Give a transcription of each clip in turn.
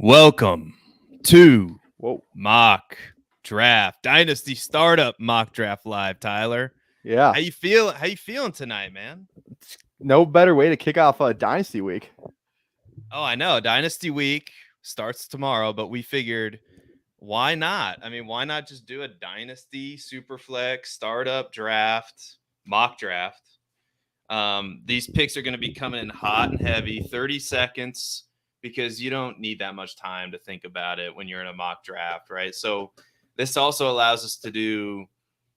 Welcome to Whoa. Mock Draft Dynasty Startup Mock Draft Live, Tyler. Yeah. How you feeling tonight, man? No better way to kick off a Dynasty week. Oh, I know. Dynasty week starts tomorrow, but we figured why not? I mean, why not just do a Dynasty Superflex Startup Draft Mock Draft? These picks are going to be coming in hot and heavy, 30 seconds, because you don't need that much time to think about it when you're in a mock draft, right? So this also allows us to do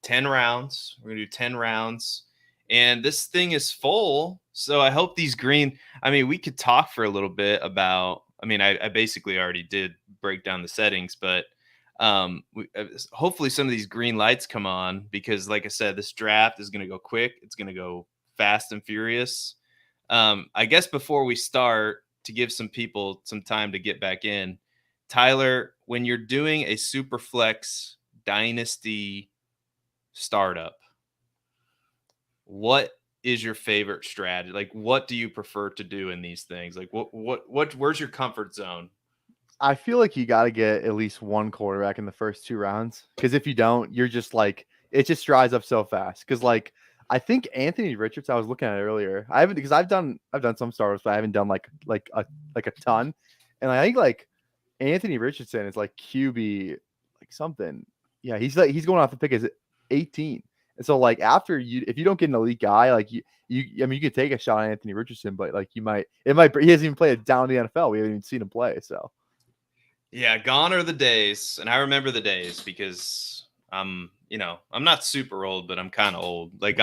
10 rounds. We're going to do 10 rounds. And this thing is full. So I hope these green, we could talk for a little bit about, I basically already did break down the settings, but hopefully some of these green lights come on because, like I said, this draft is going to go quick. It's going to go fast and furious. I guess before we start, to give some people some time to get back in, Tyler, when you're doing a Superflex Dynasty startup, what is your favorite strategy? Like, what do you prefer to do in these things? Like, where's your comfort zone? I feel like you got to get at least one quarterback in the first two rounds because if you don't, you're just like it just dries up so fast. Because I think Anthony Richardson, I was looking at it earlier. I haven't because I've done some startups, but I haven't done like a ton. And I think like Anthony Richardson is like QB like something. Yeah, he's going off the pick as 18. And so like if you don't get an elite guy, like you could take a shot on Anthony Richardson, but like he hasn't even played down in the NFL. We haven't even seen him play. So yeah, gone are the days, and I remember the days because I'm not super old, but I'm kind of old. Like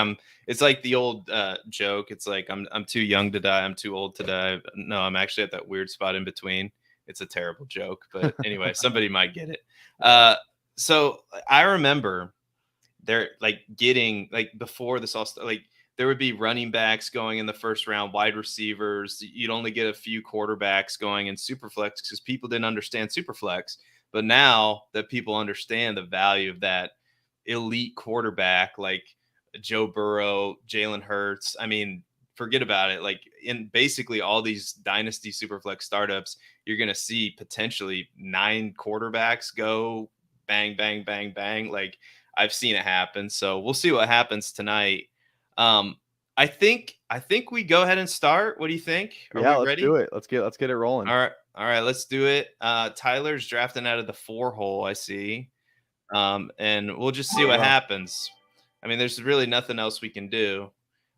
it's like the old joke. It's like I'm too young to die. I'm too old to die. No, I'm actually at that weird spot in between. It's a terrible joke, but anyway, somebody might get it. So I remember they're like getting like before this all like there would be running backs going in the first round, wide receivers. You'd only get a few quarterbacks going in Superflex because people didn't understand Superflex. But now that people understand the value of that elite quarterback like Joe Burrow, Jalen Hurts, forget about it. Like in basically all these Dynasty Superflex startups, you're going to see potentially 9 quarterbacks go bang, bang, bang, bang. Like I've seen it happen. So we'll see what happens tonight. I think we go ahead and start. What do you think? Are we ready? Do it. Let's get it rolling. All right, let's do it. Tyler's drafting out of the 4 hole, I see. And we'll just see what happens. There's really nothing else we can do.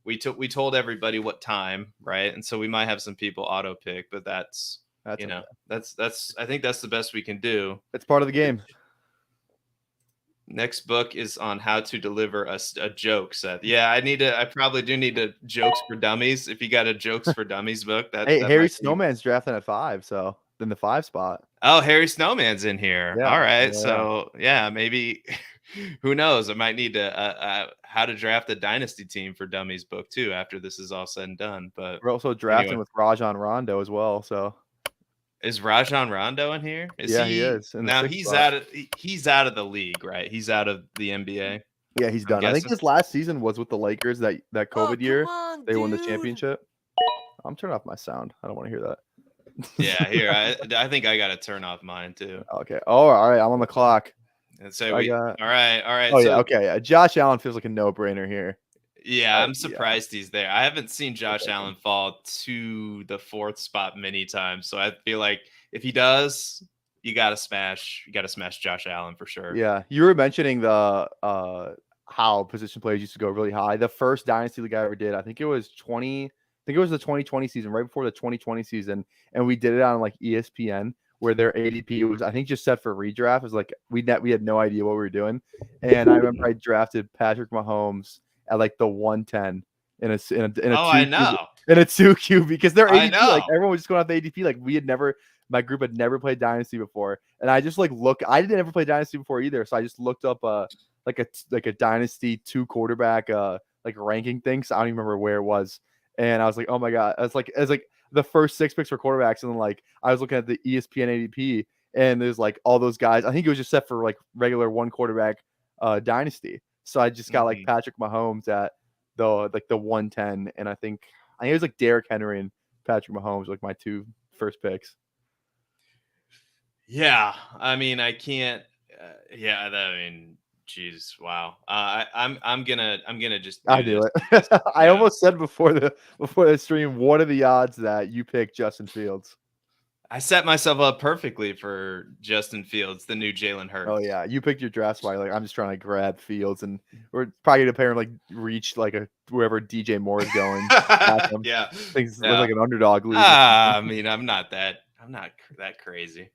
We told everybody what time, right? And so we might have some people auto pick, but that's I think that's the best we can do. It's part of the game. Next book is on how to deliver a joke, Seth. Yeah, I probably do need a jokes for dummies. If you got a jokes for dummies book, Harry Snowman's drafting at 5, so in the 5 spot. Oh, Harry Snowman's in here. Yeah, all right, yeah. So yeah, maybe who knows? I might need to how to draft a dynasty team for dummies book too after this is all said and done. But we're also drafting with Rajon Rondo as well. So is Rajon Rondo in here? He is. Now he's out of the league, right? He's out of the NBA. Yeah, he's done. I think his last season was with the Lakers that COVID year. They won the championship. I'm turning off my sound. I don't want to hear that. Yeah, here. I think I got to turn off mine too. Okay. Oh, all right. I'm on the clock. And so all right. Oh, yeah. Okay. Josh Allen feels like a no-brainer here. Yeah, I'm surprised he's there. I haven't seen Josh Allen fall to the 4th spot many times. So I feel like if he does, you gotta smash Josh Allen for sure. Yeah. You were mentioning the how position players used to go really high. The first Dynasty League I ever did, I think it was the 2020 season, right before the 2020 season, and we did it on like ESPN where their ADP was, I think, just set for redraft. It was like we had no idea what we were doing. And I remember I drafted Patrick Mahomes at like the 110 in a 2 QB because their ADP, like everyone was just going off the ADP. Like my group had never played Dynasty before. And I just I didn't ever play Dynasty before either. So I just looked up like a Dynasty 2 quarterback like ranking thing. So I don't even remember where it was. And I was like, oh my God. It's like the first 6 picks for quarterbacks. And then like I was looking at the ESPN ADP and there's like all those guys. I think it was just set for like regular 1 quarterback Dynasty. So I just got like Patrick Mahomes at the 110, and I think it was like Derrick Henry and Patrick Mahomes like my 2 first picks. Yeah, I mean, I can't. Yeah, I mean, geez, wow. I'm gonna just I do knew this it. because I almost said before the stream, what are the odds that you pick Justin Fields? I set myself up perfectly for Justin Fields, the new Jalen Oh Hurts. yeah, you picked your draft spot. You're like, I'm just trying to grab Fields, and we're probably gonna pair him like reach like a wherever DJ Moore is going. Back him. Yeah, Things look yeah. like an underdog league or something. I mean, I'm not that crazy.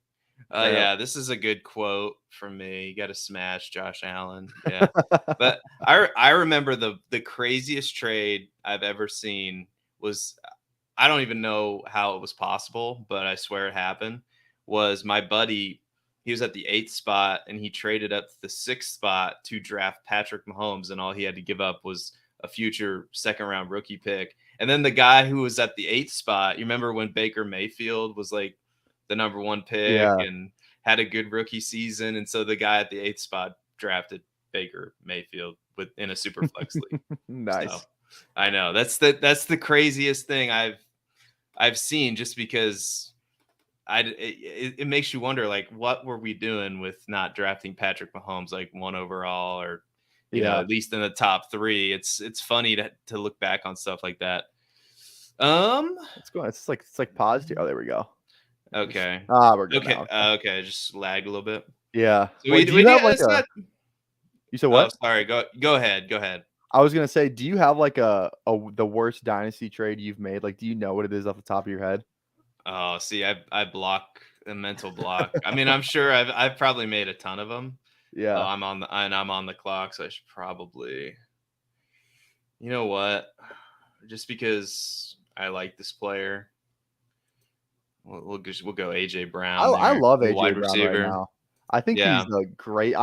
Fair. Yeah, this is a good quote from me. You got to smash Josh Allen. Yeah, but I remember the craziest trade I've ever seen was, I don't even know how it was possible, but I swear it happened. Was my buddy? He was at the 8th spot and he traded up to the 6th spot to draft Patrick Mahomes, and all he had to give up was a future second round rookie pick. And then the guy who was at the 8th spot, you remember when Baker Mayfield was like the number 1 pick Yeah, and had a good rookie season, and so the guy at the 8th spot drafted Baker Mayfield in a super flex league. So nice. I know that's the craziest thing I've seen, just because it makes you wonder, like, what were we doing with not drafting Patrick Mahomes like 1 overall, or Yeah, at least in the top 3. It's funny to look back on stuff like that. Um it's going. It's like positive. Oh, there we go. okay. We're good Okay. now. Okay, just lagged a little bit. Yeah. So Wait, do we you need have like it's a? not. You said Oh, what? sorry. Go ahead. Go ahead. I was gonna say, do you have like the worst dynasty trade you've made? Like, do you know what it is off the top of your head? Oh, see, I block a mental block. I mean, I'm sure I've probably made a ton of them. Oh, Yeah. I'm on the clock, so I should probably. You know what? Just because I like this player, we'll go AJ Brown I there, love the AJ wide Brown right receiver. now. I think Yeah,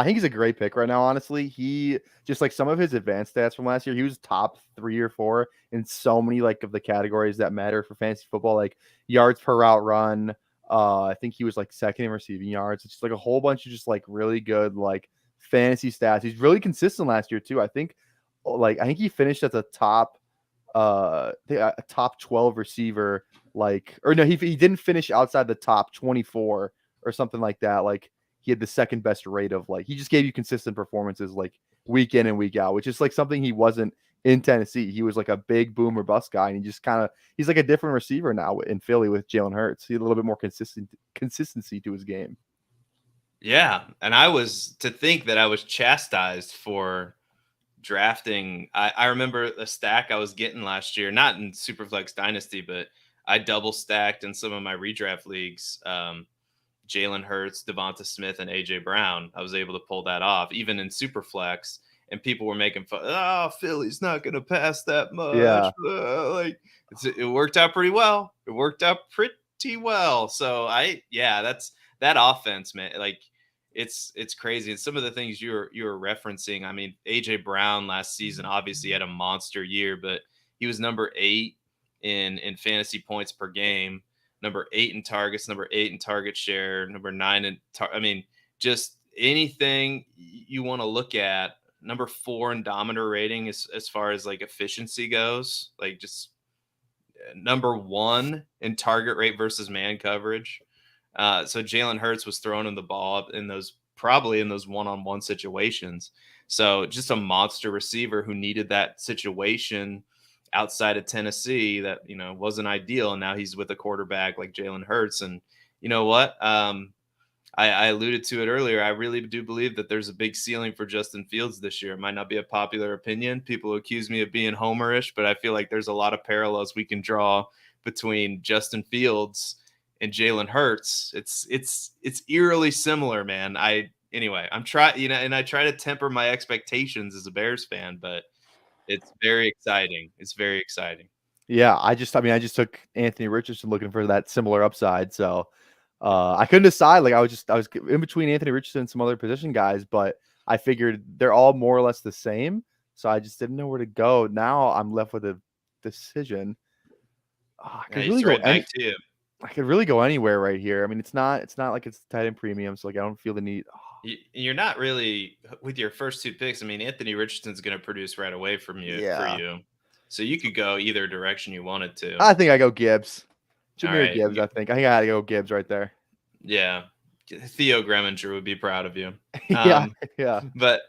he's a great pick right now, honestly. He just like some of his advanced stats from last year, he was top 3 or 4 in so many like of the categories that matter for fantasy football, like yards per route run. I think he was like second in receiving yards. It's just like a whole bunch of just like really good like fantasy stats. He's really consistent last year too. I think he finished at the top a top 12 receiver, like, or no, he didn't finish outside the top 24 or something like that. Like he had the second best rate of like he just gave you consistent performances like week in and week out, which is like something he wasn't in Tennessee. He was like a big boom or bust guy, and he's like a different receiver now in Philly with Jalen Hurts. He had a little bit more consistency to his game. yeah. And I was to think that I was chastised for drafting. I remember a stack I was getting last year, not in Superflex Dynasty, but I double stacked in some of my redraft leagues. Jalen Hurts, Devonta Smith, and AJ Brown. I was able to pull that off, even in Superflex. And people were making fun. Oh, Philly's not going to pass that much. Yeah, It worked out pretty well. It worked out pretty well. So that's that offense, man. Like it's crazy. And some of the things you were referencing. I mean, AJ Brown last season obviously had a monster year, but he was number 8 in fantasy points per game, number 8 in targets, number 8 in target share, number 9 in I mean, just anything you want to look at. Number 4 in dominator rating as far as like efficiency goes, like just number 1 in target rate versus man coverage. So Jalen Hurts was throwing him the ball in those, probably in those one-on-one situations. So just a monster receiver who needed that situation outside of Tennessee that wasn't ideal, and now he's with a quarterback like Jalen Hurts. And you know what? I alluded to it earlier. I really do believe that there's a big ceiling for Justin Fields this year. It might not be a popular opinion. People accuse me of being homerish, but I feel like there's a lot of parallels we can draw between Justin Fields and Jalen Hurts. It's eerily similar, man. I'm trying, and I try to temper my expectations as a Bears fan, but it's very exciting. It's very exciting. yeah. I just took Anthony Richardson looking for that similar upside. So I couldn't decide. Like I was in between Anthony Richardson and some other position guys, but I figured they're all more or less the same. So I just didn't know where to go. Now I'm left with a decision. I Yeah, could it's really go right back to you. I could really go anywhere right here. I mean, it's not like it's tight end premium, so like I don't feel the need. You're not really with your first 2 picks. I mean, Anthony Richardson's going to produce right away for Yeah, you, so you could go either direction you wanted to. I think I go Gibbs, All Jahmyr right, Gibbs. I think I had to go Gibbs right there. yeah, Theo Greminger would be proud of you. Yeah, yeah. But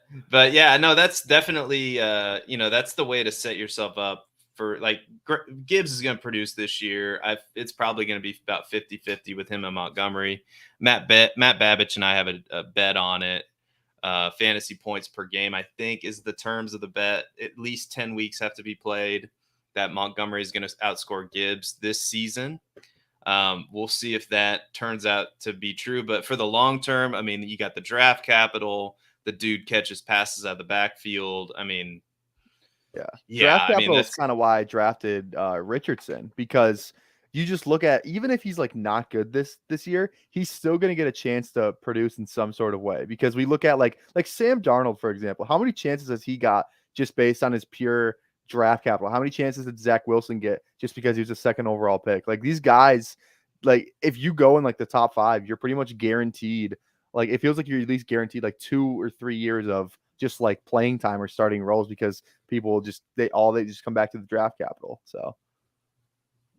yeah, no, that's definitely that's the way to set yourself up for like Gibbs is going to produce this year. It's probably going to be about 50-50 with him and Montgomery. Matt Babbage and I have a bet on it. Fantasy points per game, I think, is the terms of the bet. At least 10 weeks have to be played that Montgomery is going to outscore Gibbs this season. We'll see if that turns out to be true. But for the long term, I mean, you got the draft capital. The dude catches passes out of the backfield. I mean, Draft I mean capital is that's kind of why I drafted Richardson, because you just look at, even if he's like not good this year, he's still going to get a chance to produce in some sort of way, because we look at like Sam Darnold, for example. How many chances has he got just based on his pure draft capital? How many chances did Zach Wilson get just because he was a second overall pick? Like these guys, like if you go in like the top 5, you're pretty much guaranteed. Like it feels like you're at least guaranteed like 2 or 3 years of just like playing time or starting roles, because people just they just come back to the draft capital. So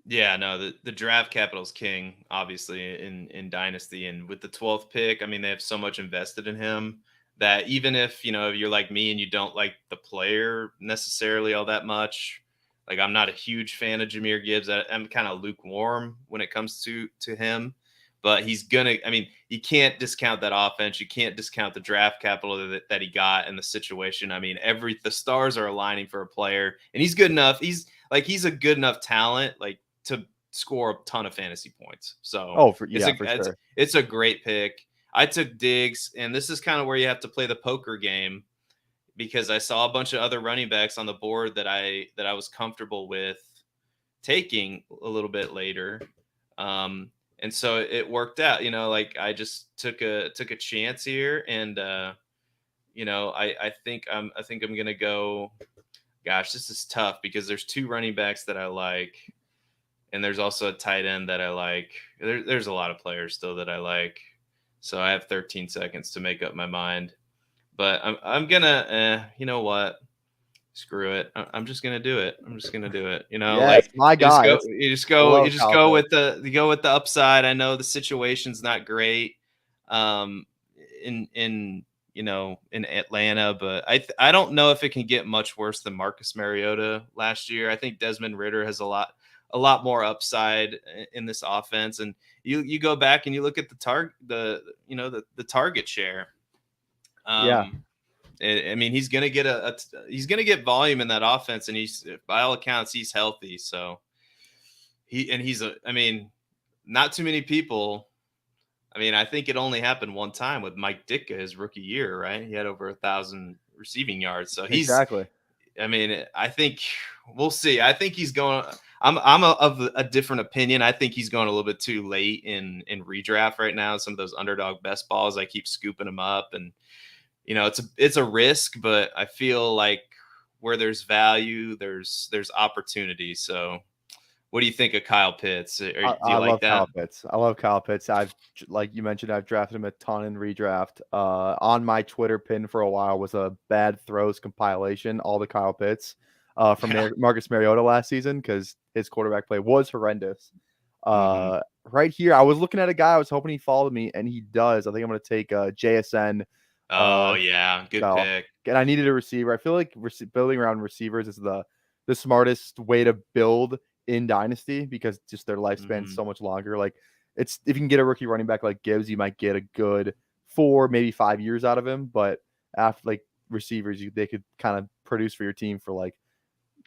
yeah, no, the draft capital is king, obviously in Dynasty, and with the 12th pick, I mean they have so much invested in him that even if you're like me and you don't like the player necessarily all that much, like I'm not a huge fan of Jahmyr Gibbs. I'm kind of lukewarm when it comes to him, but he's gonna. I mean, you can't discount that offense. You can't discount the draft capital that he got and the situation. I mean, the stars are aligning for a player, and he's good enough. He's a good enough talent, like to score a ton of fantasy points. So for it's sure. it's a great pick. I took Diggs, and this is kind of where you have to play the poker game, because I saw a bunch of other running backs on the board that I was comfortable with taking a little bit later. And so it worked out, like I just took a chance here, and I think I'm going to go. Gosh, this is tough because there's 2 running backs that I like, and there's also a tight end that I like. There's a lot of players still that I like. So I have 13 seconds to make up my mind. But I'm gonna, you know what? Screw it. I'm just gonna do it. I'm just gonna do it. Yes, my guy. I You love just Kyle go Pitts. with the upside. I know the situation's not great, um, in Atlanta, but I don't know if it can get much worse than Marcus Mariota last year. I think Desmond Ridder has a lot more upside in this offense, and you go back and you look at the target share. Yeah. I mean, he's gonna get he's gonna get volume in that offense, and he's by all accounts he's healthy. So I mean, not too many people. I mean, I think it only happened one time with Mike Ditka his rookie year, right? He had over 1,000 receiving yards. So Exactly. I mean, I think we'll see. I think he's going. Of a different opinion. I think he's going a little bit too late in redraft right now. Some of those underdog best balls, I keep scooping them up, and it's a risk, but I feel like where there's value, there's opportunity. So, what do you think of Kyle Pitts? Do I you like love that? Kyle Pitts. I love Kyle Pitts. Like you mentioned, I've drafted him a ton in redraft. On my Twitter pin for a while was a bad throws compilation, all the Kyle Pitts from Yeah. Marcus Mariota last season, because his quarterback play was horrendous. hmm Right here, I was looking at a guy. I was hoping he followed me, and he does. I think I'm going to take JSN. Oh yeah, good So, pick. and I needed a receiver. I feel like building around receivers is the smartest way to build in Dynasty, because just their lifespan is hmm so much longer. Like it's, if you can get a rookie running back like Gibbs, you might get a good 4, maybe 5 years out of him. But after like receivers, they could kind of produce for your team for like,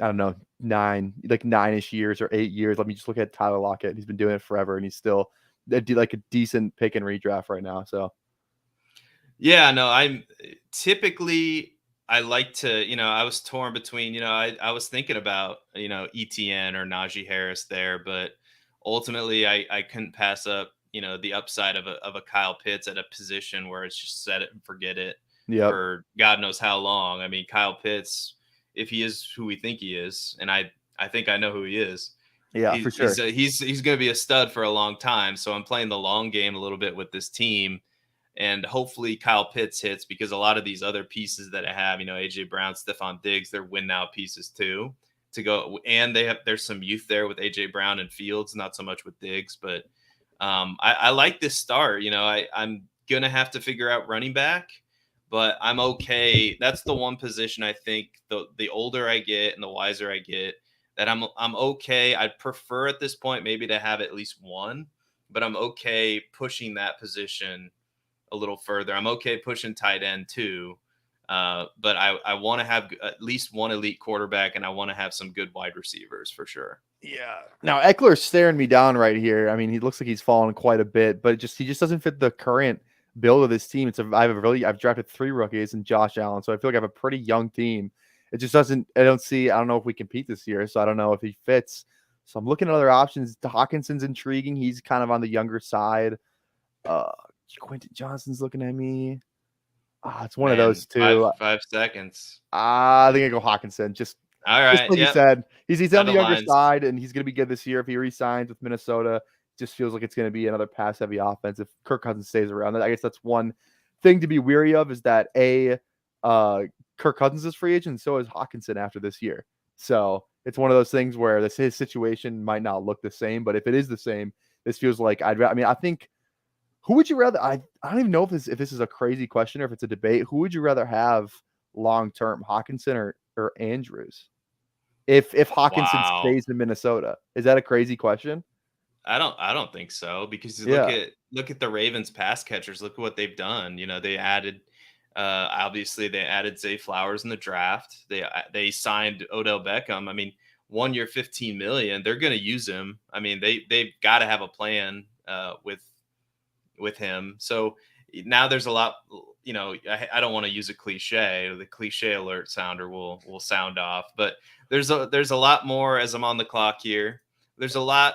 I don't know, 9-ish years or 8 years. Let me just look at Tyler Lockett. He's been doing it forever, and he's still like a decent pick and redraft right now. So Yeah, no, I'm typically I like to, I was torn between, I was thinking about, ETN or Najee Harris there, but ultimately I couldn't pass up, the upside of a Kyle Pitts at a position where it's just set it and forget it yep, for God knows how long. I mean, Kyle Pitts, if he is who we think he is, and I think I know who he is, yeah, for sure. he's going to be a stud for a long time. So I'm playing the long game a little bit with this team, and hopefully Kyle Pitts hits, because a lot of these other pieces that I have, AJ Brown, Stephon Diggs, they're win now pieces too to go. And there's some youth there with AJ Brown and Fields, not so much with Diggs, but I like this start. I'm going to have to figure out running back, but I'm okay. That's the one position I think the older I get and the wiser I get, that I'm okay. I'd prefer at this point maybe to have at least one, but I'm okay pushing that position a little further. I'm okay pushing tight end too. But I want to have at least one elite quarterback, and I want to have some good wide receivers for sure. Yeah. Now Eckler's staring me down right here. I mean, he looks like he's fallen quite a bit, but he just doesn't fit the current build of this team. I've drafted 3 rookies and Josh Allen, so I feel like I have a pretty young team. It just doesn't. I don't know if we compete this year, so I don't know if he fits. So I'm looking at other options. Hockenson's intriguing. He's kind of on the younger side. Quentin Johnston's looking at me. It's one of those two. 5 seconds. I think I go Hockenson. Just All right. like you said, he's on the younger lines. side, and he's going to be good this year if he re-signs with Minnesota. Just feels like it's going to be another pass-heavy offense if Kirk Cousins stays around. I guess that's one thing to be weary of, is that Kirk Cousins is free agent, and so is Hockenson after this year. So it's one of those things where his situation might not look the same, but if it is the same, this feels like I think. Who would you rather? I don't even know if this is a crazy question or if it's a debate. Who would you rather have long term, Hockenson or Andrews? If Hockenson stays in Minnesota, is that a crazy question? I don't think so, because look at the Ravens pass catchers. Look at what they've done. They added obviously they added Zay Flowers in the draft. They signed Odell Beckham. I mean, 1 year, $15 million. They're going to use him. I mean, they've got to have a plan with him. So now there's a lot, I don't want to use a cliche. The cliche alert sounder will sound off, but there's a lot more as I'm on the clock here. There's a lot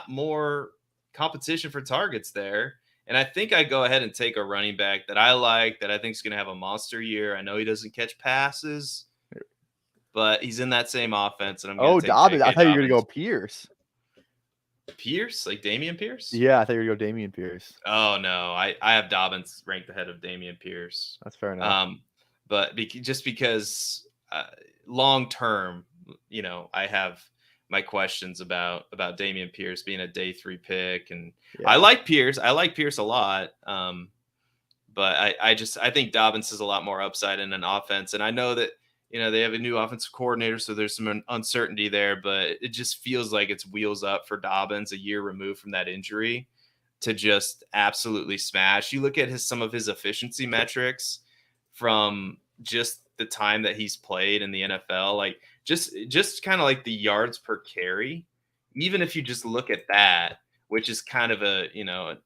more competition for targets there. And I think I go ahead and take a running back that I like, that I think is going to have a monster year. I know he doesn't catch passes, but he's in that same offense. And I'm going to take Dobbins. I thought you were going to go Pierce, like Dameon Pierce? Yeah, I thought you were going to go Dameon Pierce. Oh, no. I have Dobbins ranked ahead of Dameon Pierce. That's fair enough. But just because long term, I have my questions about Dameon Pierce being a day 3 pick. And I like Pierce. I like Pierce a lot. But I think Dobbins has a lot more upside in an offense. And I know that, they have a new offensive coordinator, so there's some uncertainty there, but it just feels like it's wheels up for Dobbins a year removed from that injury to just absolutely smash. You look at some of his efficiency metrics from just the time that he's played in the NFL, like just kind of like the yards per carry. Even if you just look at that, which is kind of an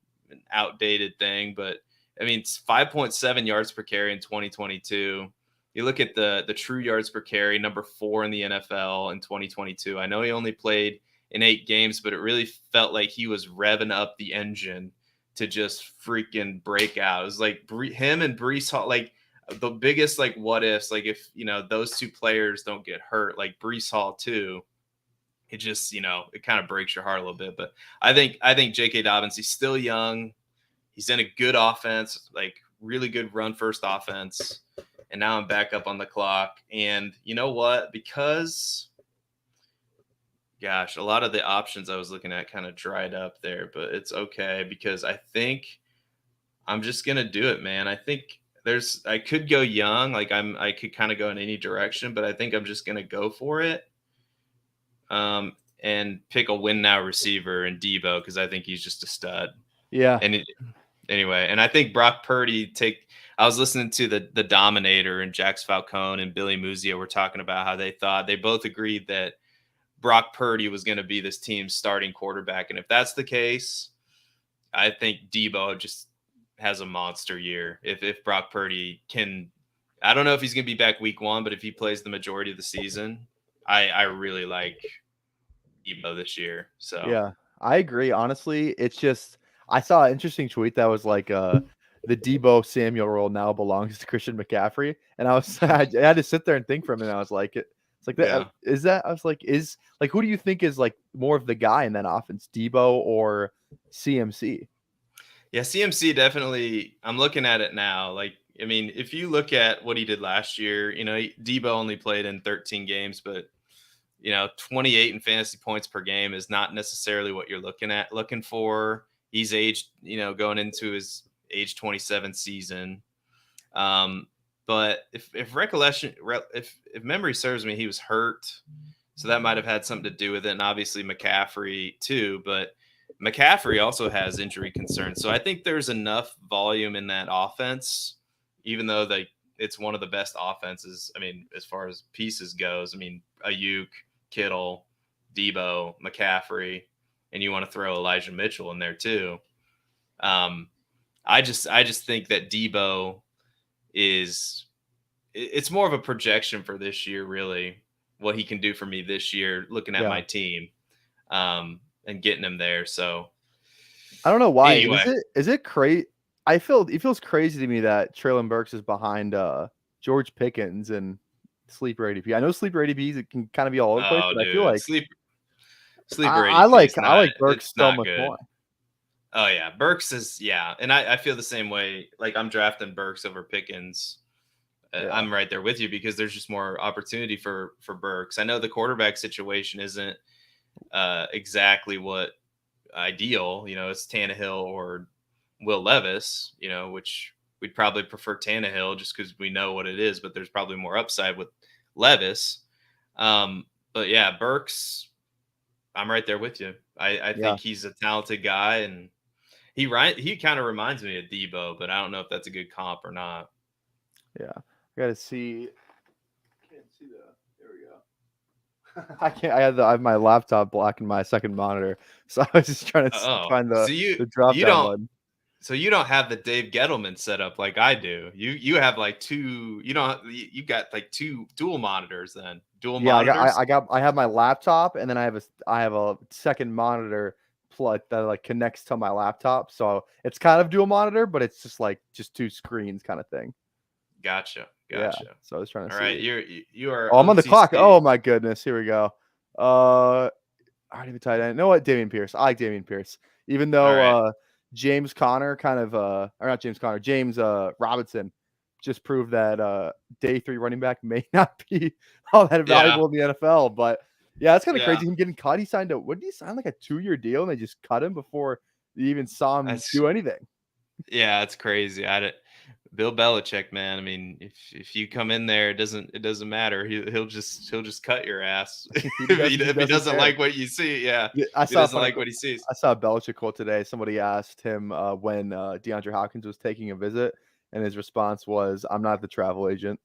outdated thing, but I mean, it's 5.7 yards per carry in 2022. You look at the true yards per carry, number 4 in the NFL in 2022. I know he only played in 8 games, but it really felt like he was revving up the engine to just freaking break out. It was like him and Breece Hall, like the biggest like what ifs, like if those 2 players don't get hurt, like Breece Hall too. It just it kind of breaks your heart a little bit. But I think J.K. Dobbins, he's still young. He's in a good offense, like really good run first offense. And now I'm back up on the clock. And you know what? Because, gosh, a lot of the options I was looking at kind of dried up there, but it's okay because I think I'm just going to do it, man. I think I could go young. Like I could kind of go in any direction, but I think I'm just going to go for it. And pick a win now receiver in Deebo, because I think he's just a stud. Yeah. And anyway, and I think Brock Purdy I was listening to the Dominator and Jax Falcone and Billy Muzia were talking about how they both agreed that Brock Purdy was going to be this team's starting quarterback. And if that's the case, I think Deebo just has a monster year. If Brock Purdy can, I don't know if he's going to be back week 1, but if he plays the majority of the season, I really like Deebo this year. So yeah, I agree. Honestly, it's just, I saw an interesting tweet that was like, the Deebo Samuel role now belongs to Christian McCaffrey. And I had to sit there and think for a minute. I was like, it's like, is that, I was like, who do you think is like more of the guy in that offense, Deebo or CMC? Yeah, CMC definitely, I'm looking at it now. Like, I mean, if you look at what he did last year, Deebo only played in 13 games, but 28 in fantasy points per game is not necessarily what you're looking for. He's aged, going into his age 27 season. But if memory serves me, he was hurt. So that might have had something to do with it. And obviously McCaffrey too, but McCaffrey also has injury concerns. So I think there's enough volume in that offense, even though it's one of the best offenses. I mean, as far as pieces goes, I mean, Ayuk, Kittle, Deebo, McCaffrey, and you want to throw Elijah Mitchell in there too. I just think that Deebo it's more of a projection for this year, really, what he can do for me this year, looking at my team, and getting him there. So I don't know why. Anyway. Is it crazy? It feels crazy to me that Treylon Burks is behind George Pickens and sleeper ADP. I know sleeper ADPs can kind of be all over the place, but I feel like sleeper I like Burks so much more. Oh yeah, Burks is and I feel the same way. Like I'm drafting Burks over Pickens. I'm right there with you because there's just more opportunity for Burks. I know the quarterback situation isn't exactly what ideal. It's Tannehill or Will Levis. Which we'd probably prefer Tannehill just because we know what it is. But there's probably more upside with Levis. But yeah, Burks, I'm right there with you. I think he's a talented guy, and he kind of reminds me of Deebo, but I don't know if that's a good comp or not. Yeah, I gotta see. Can't see there we go. I can't. I have my laptop blocking my second monitor, so I was just trying to find the drop down button. So you don't have the Dave Gettleman setup like I do. You have like two. You got like two dual monitors then. Monitors. I have my laptop, and then I have a second monitor plug that like connects to my laptop. So it's kind of dual monitor, but it's just two screens kind of thing. Gotcha. Yeah, so I was trying to see. All right, you are. Oh, I'm on the clock. Oh my goodness, here we go. I don't even tight end. You know what? Dameon Pierce. I like Dameon Pierce, even though James Robinson just proved that day 3 running back may not be all that valuable in the NFL. But yeah, it's kind of crazy him getting cut. He signed what did he sign, like a 2-year deal, and they just cut him before they even saw him do anything. Yeah, it's crazy. Bill Belichick, man. I mean, if you come in there, it doesn't matter. He'll just cut your ass if he doesn't like what you see. Yeah, he doesn't like what he sees. I saw a Belichick quote today. Somebody asked him when DeAndre Hopkins was taking a visit, and his response was, "I'm not the travel agent."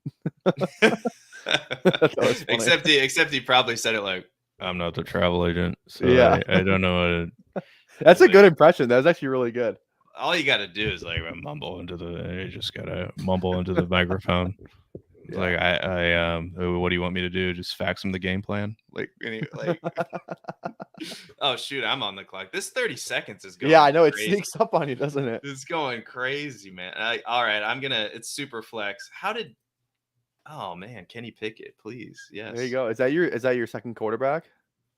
Except he probably said it like, "I'm not the travel agent." So yeah, I don't know. That's a good impression. That was actually really good. All you got to do is like mumble into you just got to mumble into the microphone. Yeah. Like I what do you want me to do? Just fax him the game plan? Oh shoot, I'm on the clock. This 30 seconds is going. Yeah, I know crazy. It sneaks up on you, doesn't it? It's going crazy, man. All right, it's Superflex. Oh man, Kenny Pickett, please. Yes. There you go. Is that your second quarterback?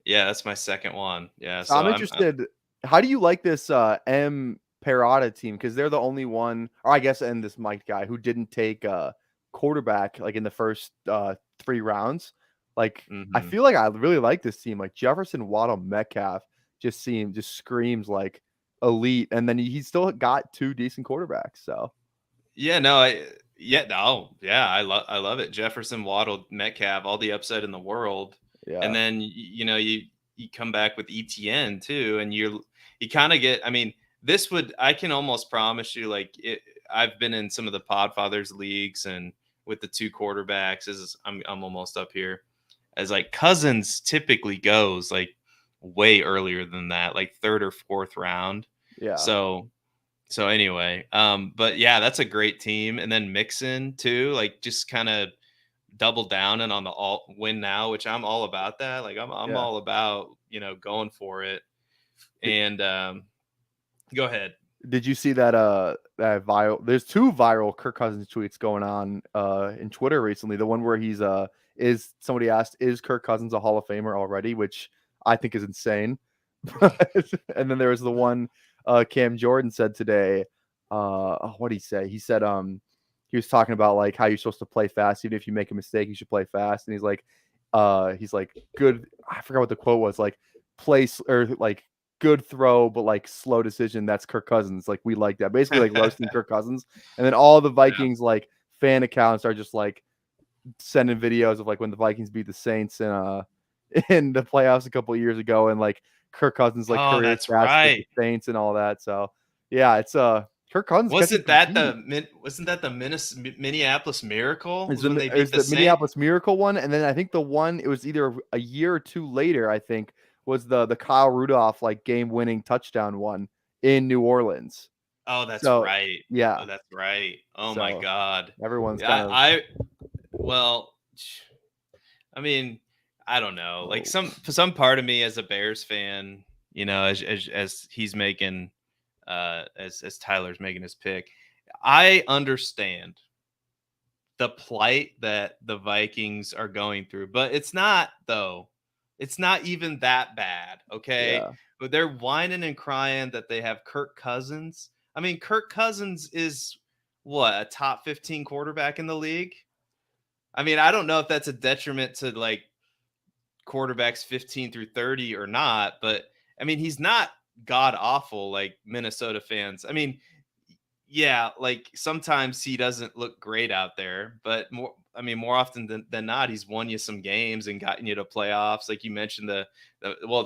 Yeah, that's my second one. Yeah. So I'm interested. How do you like this M Parada team, because they're the only one, or I guess, and this Mike guy who didn't take a quarterback like in the first 3 rounds. Like I feel like I really like this team. Like Jefferson, Waddle, Metcalf just screams like elite, and then he still got 2 decent quarterbacks. So I love it. Jefferson, Waddle, Metcalf, all the upside in the world. Yeah, and then you come back with ETN too, and you kind of get. I mean, I can almost promise you, I've been in some of the Podfathers leagues, and with the 2 quarterbacks, I'm almost up here, as like Cousins typically goes like way earlier than that, like 3rd or 4th round. Yeah. So anyway, but yeah, that's a great team. And then Mixon too, like just kind of double down and on the all win now, which I'm all about that. Like I'm all about, going for it. And go ahead. Did you see that that viral? There's 2 viral Kirk Cousins tweets going on in Twitter recently. The one where he's somebody asked, is Kirk Cousins a Hall of Famer already? Which I think is insane. And then there was the one Cam Jordan said today. What did he say? He said he was talking about like how you're supposed to play fast. Even if you make a mistake, you should play fast. And he's like, he's like good. I forgot what the quote was, like place or like good throw, but like slow decision. That's Kirk Cousins. Like we like that. Basically like roasting Kirk Cousins. And then all the Vikings like fan accounts are just like sending videos of like when the Vikings beat the Saints in the playoffs a couple of years ago, and like Kirk Cousins like Oh, career that's stats with the right. Saints and all that. So yeah, it's Kirk Cousins catching some heat. Wasn't that the Minneapolis Miracle? Is Was when the they beat is the the Saint? Minneapolis Miracle one, and then I think the one it was either a year or two later. I think was the Kyle Rudolph like game winning touchdown one in New Orleans. Oh, that's So right. yeah, Oh, that's right. Oh my so God. everyone's Yeah, kind of well, I mean, I don't know. Like oh, some part of me as a Bears fan, as he's making as Tyler's making his pick, I understand the plight that the Vikings are going through, but it's not though. It's not even that bad, okay? yeah. But they're whining and crying that they have Kirk Cousins. I mean, Kirk Cousins is what, a top 15 quarterback in the league? I mean, I don't know if that's a detriment to like quarterbacks 15 through 30 or not, but I mean, he's not god awful like Minnesota fans. I mean, yeah, like sometimes he doesn't look great out there, but more often than not, he's won you some games and gotten you to playoffs. Like you mentioned, the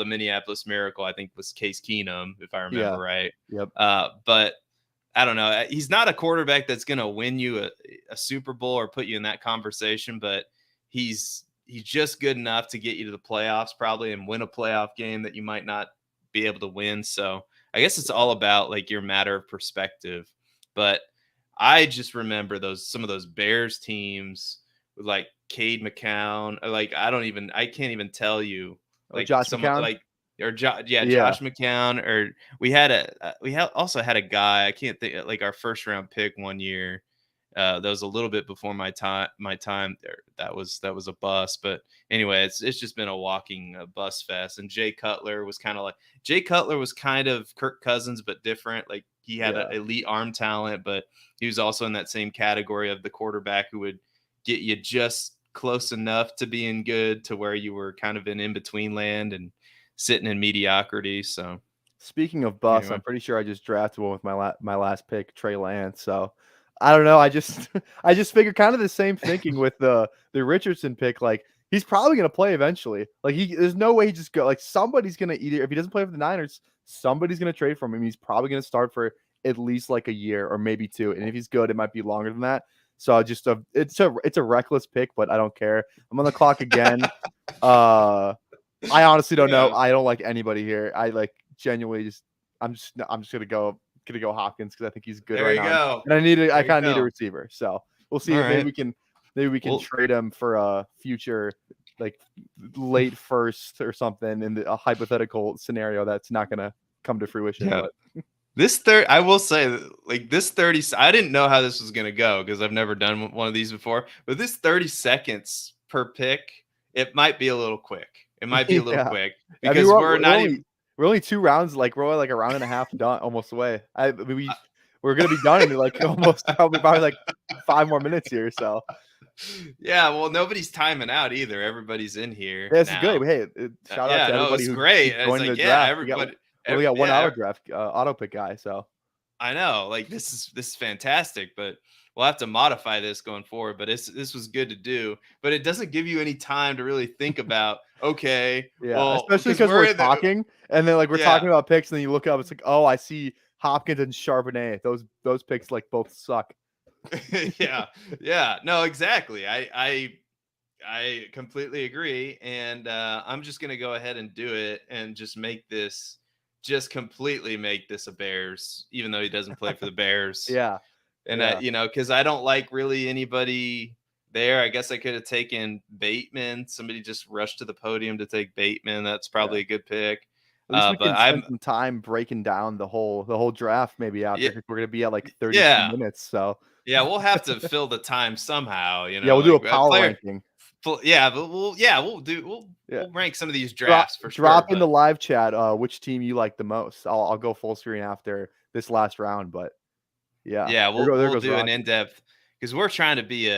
Minneapolis Miracle, I think was Case Keenum, if I remember Yeah. right. Yep. But I don't know. He's not a quarterback that's going to win you a Super Bowl or put you in that conversation, but he's just good enough to get you to the playoffs probably and win a playoff game that you might not be able to win. So I guess it's all about like your matter of perspective. But I just remember some of those Bears teams with like Cade McCown, or like I can't even tell you Oh, like Josh some McCown. like Yeah. Josh McCown, or also had a guy, I can't think, like our first round pick one year. That was a little bit before my time there. That was a bust, but anyway, it's just been a walking bus fest. And Jay Cutler was kind of Kirk Cousins but different. Like he had an Yeah. elite arm talent, but he was also in that same category of the quarterback who would get you just close enough to being good to where you were kind of in between land and sitting in mediocrity. So Speaking of bus, anyway. I'm pretty sure I just drafted one with my last pick, Trey Lance. So I don't know. I just I just figured kind of the same thinking with the Richardson pick. Like he's probably gonna play eventually. Like there's no way he just go. Like somebody's gonna either if he doesn't play for the Niners, somebody's gonna trade for him. He's probably gonna start for at least like a year or maybe two. And if he's good, it might be longer than that. So it's a reckless pick, but I don't care. I'm on the clock again. I honestly don't know. Yeah. I don't like anybody here. I like genuinely just I'm just gonna go Hopkins because I think he's good There right you now. go. And I There you kind of need a go. receiver. So we'll see All if right. maybe we can Well, trade him for a future like late first or something in a hypothetical scenario that's not gonna come to fruition. yeah. But I will say, like this 30, I didn't know how this was going to go because I've never done one of these before, but this 30 seconds per pick, it might be a little quick. It might be a little yeah, quick I mean because we're not even, we're only 2 rounds, like we're only like a round and a half done, almost away. We're gonna be done in like almost probably like 5 more minutes here. So yeah, well, nobody's timing out either. Everybody's in here yeah, this is good. now. Hey, shout out Yeah, to no, everybody it's who great. And it's joined the like, yeah, draft. everybody, We only got one yeah, auto pick guy. So I know, like this is fantastic, but we'll have to modify this going forward. But this was good to do, but it doesn't give you any time to really think about. Okay, yeah, well, especially because because we're we're in the talking and then like we're yeah, talking about picks, and then you look up, it's like, oh, I see Hopkins and Charbonnet. Those picks like both suck. yeah, yeah. No, exactly. I completely agree, and I'm just gonna go ahead and do it and just completely make this a Bears, even though he doesn't play for the Bears. Yeah, And yeah. because I don't like really anybody there. I guess I could have taken Bateman. Somebody just rushed to the podium to take Bateman. That's Yeah. probably a good pick. At least we But can spend I'm some time breaking down the whole draft maybe after yeah, because we're gonna be at like 32 yeah, minutes. So yeah. We'll have to fill the time somehow. yeah, we'll do a Like power player. ranking. Yeah, but we'll do Yeah. we'll rank some of these Drop drafts for sure. drop in But the live chat which team you like the most. I'll go full screen after this last round, but yeah. yeah, There we'll goes do an Rocky. in-depth because we're trying to be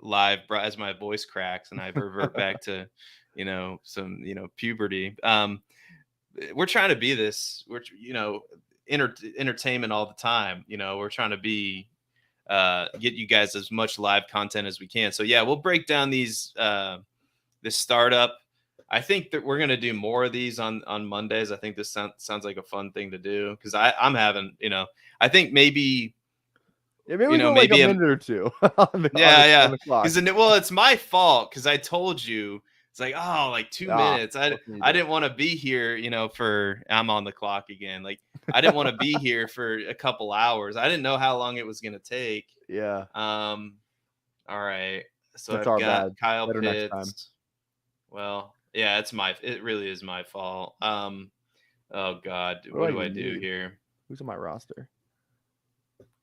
live as my voice cracks and I revert back to, some, puberty. We're trying to be this, entertainment all the time. We're trying to be, get you guys as much live content as we can. So yeah, we'll break down this startup. I think that we're going to do more of these on Mondays. I think this sounds like a fun thing to do because I'm having, I think maybe, Yeah, maybe we go like a minute or two. On the clock. Because it's my fault because I told you it's like, oh, like 2 minutes. I didn't want to be here, I'm on the clock again. Like I didn't want to be here for a couple hours. I didn't know how long it was going to take. Yeah. All right. So That's I've got bad. Kyle Better next time. Pitts. Well, yeah, it really is my fault. Oh God, what do I do here? Who's on my roster?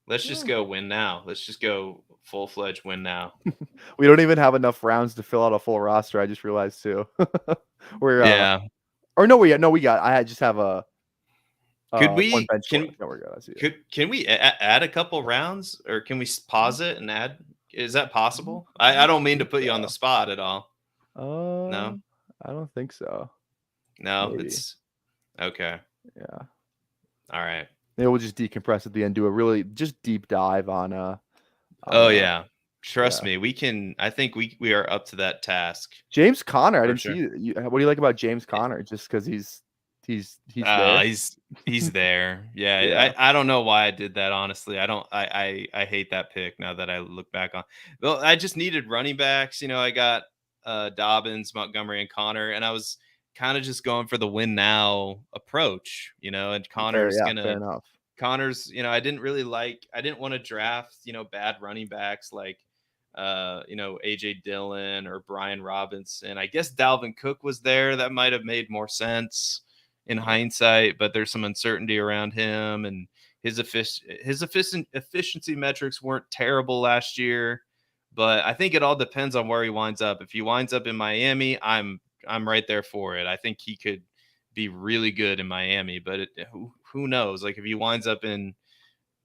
Let's just go win now. Let's just go full-fledged win now. We don't even have enough rounds to fill out a full roster. I just realized too. Yeah. Or no, we got. I just have a. Could we? Can we add a couple rounds, or can we pause it and add? Is that possible? I don't mean to put you on the spot at all. No, I don't think so. No, maybe. It's okay. Yeah. All right. Maybe we'll just decompress at the end, do a really just deep dive on. Yeah. Trust me, we can. I think we are up to that task. James Conner, I didn't see you. What do you like about James Conner? Just because he's there? He's there. Yeah. I don't know why I did that. Honestly, I hate that pick now that I look back on. Well, I just needed running backs. I got Dobbins, Montgomery, and Conner, and I was kind of just going for the win now approach. And Connor's fair enough. Connor's, I didn't want to draft, bad running backs like, AJ Dillon or Brian Robinson. I guess Dalvin Cook was there. That might have made more sense in hindsight, but there's some uncertainty around him, and his efficiency metrics weren't terrible last year, but I think it all depends on where he winds up. If he winds up in Miami, I'm right there for it. I think he could be really good in Miami, but who knows? Like if he winds up in,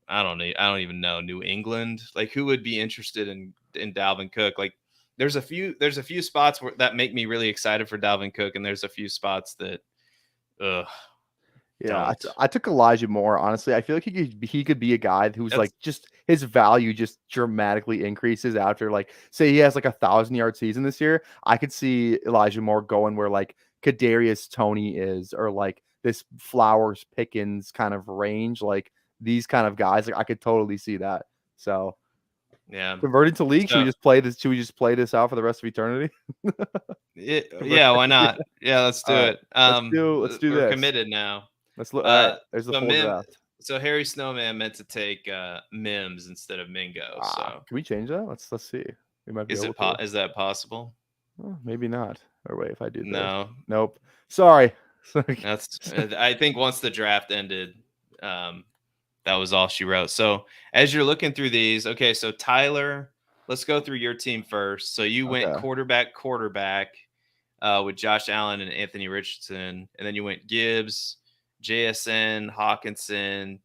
I don't even know, New England, like who would be interested in Dalvin Cook? Like there's a few spots that make me really excited for Dalvin Cook, and there's a few spots that, yeah, I took Elijah Moore. Honestly, I feel like he could be a guy who's like just his value just dramatically increases after, like, say he has like 1,000-yard season this year. I could see Elijah Moore going where like Kadarius Toney is, or like this Flowers Pickens kind of range, like these kind of guys. Like I could totally see that. So yeah, converting to league. Should we just play this? Should we just play this out for the rest of eternity? Yeah, why not? Yeah, let's do it. Let's do we're this. Committed now. Let's look. There's the full draft. So Harry Snowman meant to take Mims instead of Mingo. So can we change that? Let's see. We might be able to. Is that possible? Oh, maybe not. Or wait, if I do no, nope. Sorry. That's. I think once the draft ended, that was all she wrote. So as you're looking through these, okay, so Tyler, let's go through your team first. So you went quarterback with Josh Allen and Anthony Richardson, and then you went Gibbs, JSN, Hockenson,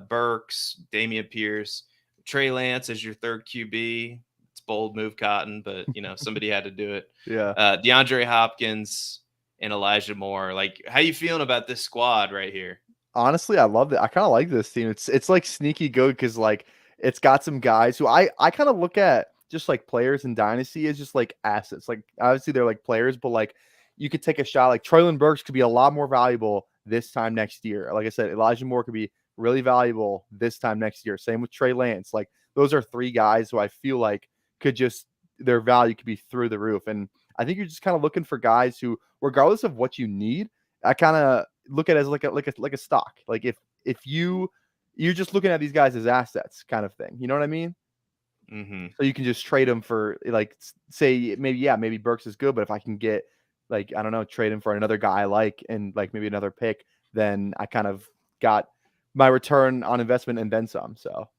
Burks, Dameon Pierce, Trey Lance as your third QB. It's bold move, Cotton, but somebody had to do it. Yeah. DeAndre Hopkins and Elijah Moore. Like, how you feeling about this squad right here? Honestly, I love it. I kind of like this team. It's like sneaky good because like it's got some guys who I kind of look at just like players in Dynasty as just like assets. Like obviously they're like players, but like you could take a shot. Like Treylon Burks could be a lot more valuable this time next year. Like I said, Elijah Moore could be really valuable this time next year. Same with Trey Lance. Like those are three guys who I feel like could just, their value could be through the roof. And I think you're just kind of looking for guys who, regardless of what you need, I kind of look at it as like a stock. Like if you're just looking at these guys as assets kind of thing. You know what I mean? Mm-hmm. So you can just trade them for, like, say maybe Burks is good, but if I can get, like, I don't know, trade him for another guy I like, and like maybe another pick, then I kind of got my return on investment and then some. So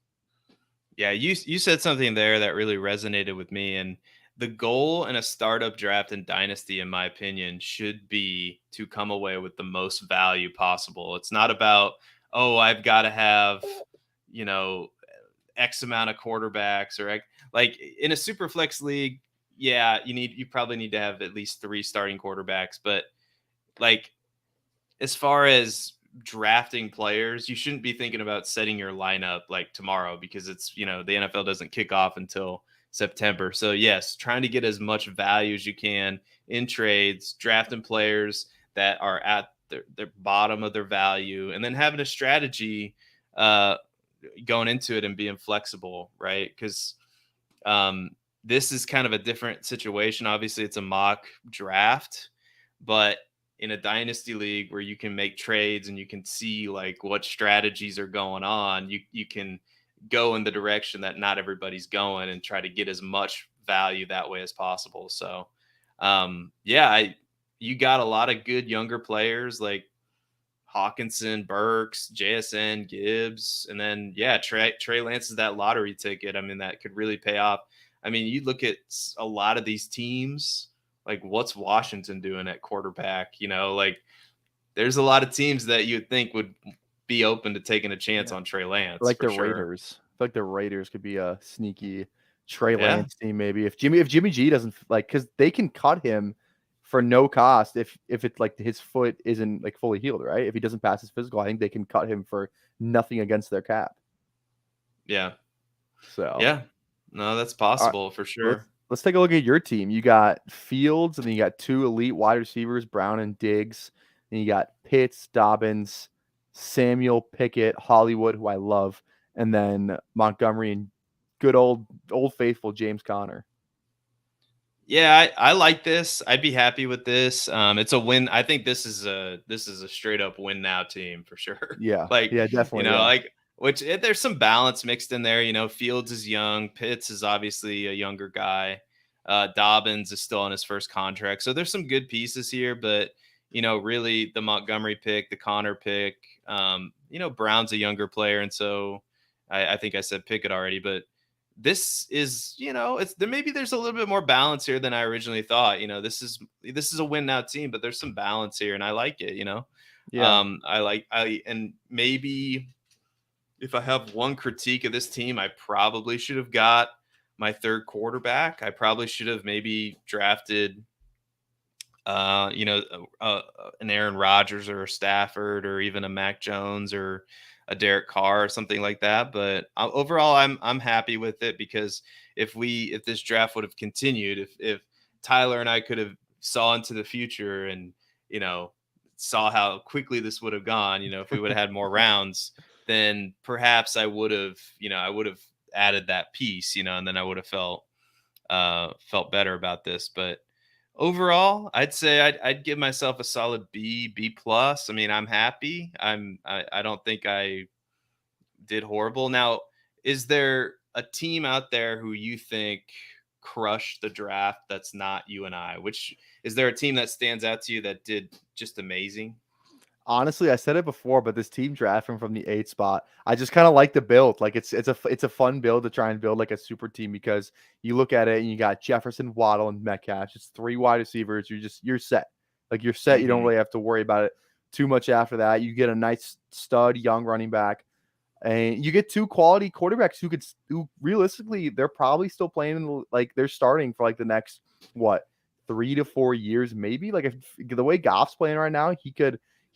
yeah, you said something there that really resonated with me. And the goal in a startup draft in Dynasty, in my opinion, should be to come away with the most value possible. It's not about, oh, I've got to have, X amount of quarterbacks or like in a super flex league. Yeah, you probably need to have at least 3 starting quarterbacks, but like as far as drafting players, you shouldn't be thinking about setting your lineup like tomorrow because it's, the NFL doesn't kick off until September. So yes, trying to get as much value as you can in trades, drafting players that are at their bottom of their value, and then having a strategy uh, going into it and being flexible, right? Because um, this is kind of a different situation. Obviously, it's a mock draft, but in a dynasty league where you can make trades and you can see like what strategies are going on, you can go in the direction that not everybody's going and try to get as much value that way as possible. So, you got a lot of good younger players like Hockenson, Burks, JSN, Gibbs, and then Trey Lance is that lottery ticket. I mean, that could really pay off. I mean, you look at a lot of these teams, like what's Washington doing at quarterback? Like there's a lot of teams that you'd think would be open to taking a chance on Trey Lance. Like for the sure. Raiders. I feel like the Raiders could be a sneaky Trey Yeah. Lance team maybe if Jimmy G doesn't like, because they can cut him for no cost if it's like his foot isn't like fully healed, right? If he doesn't pass his physical, I think they can cut him for nothing against their cap. Yeah. So yeah, no, that's possible for sure. Let's take a look at your team. You got Fields, and then you got 2 elite wide receivers, Brown and Diggs. And you got Pitts, Dobbins, Samuel, Pickett, Hollywood, who I love, and then Montgomery and good old faithful James Conner. Yeah, I like this. I'd be happy with this. It's a win. I think this is a straight up win now team for sure. Yeah, like yeah, definitely. like there's some balance mixed in there. Fields is young, Pitts is obviously a younger guy. Dobbins is still on his first contract, so there's some good pieces here. But really the Montgomery pick, the Connor pick. Brown's a younger player, and so I think I said Pickett already, but this is, maybe there's a little bit more balance here than I originally thought. This is a win now team, but there's some balance here and I like it. Yeah. And maybe if I have one critique of this team, I probably should have got my third quarterback. I probably should have maybe drafted, an Aaron Rodgers or a Stafford or even a Mac Jones or a Derek Carr or something like that. But overall, I'm happy with it because if this draft would have continued, if Tyler and I could have saw into the future and saw how quickly this would have gone, if we would have had more rounds, then perhaps I would have added that piece, and then I would have felt better about this. But overall, I'd say I'd give myself a solid B plus. I mean, I'm happy. I don't think I did horrible. Now, is there a team out there who you think crushed the draft that's not you and I? Which is there a team that stands out to you that did just amazing? Honestly, I said it before, but this team drafting from the 8th spot, I just kind of like the build. Like it's a fun build to try and build like a super team because you look at it and you got Jefferson, Waddle, and Metcalf. It's 3 wide receivers. You're set. Like you're set. You don't really have to worry about it too much after that. You get a nice stud young running back, and you get 2 quality quarterbacks who realistically they're probably still playing like they're starting for like the next 3 to 4 years maybe. Like if the way Goff's playing right now,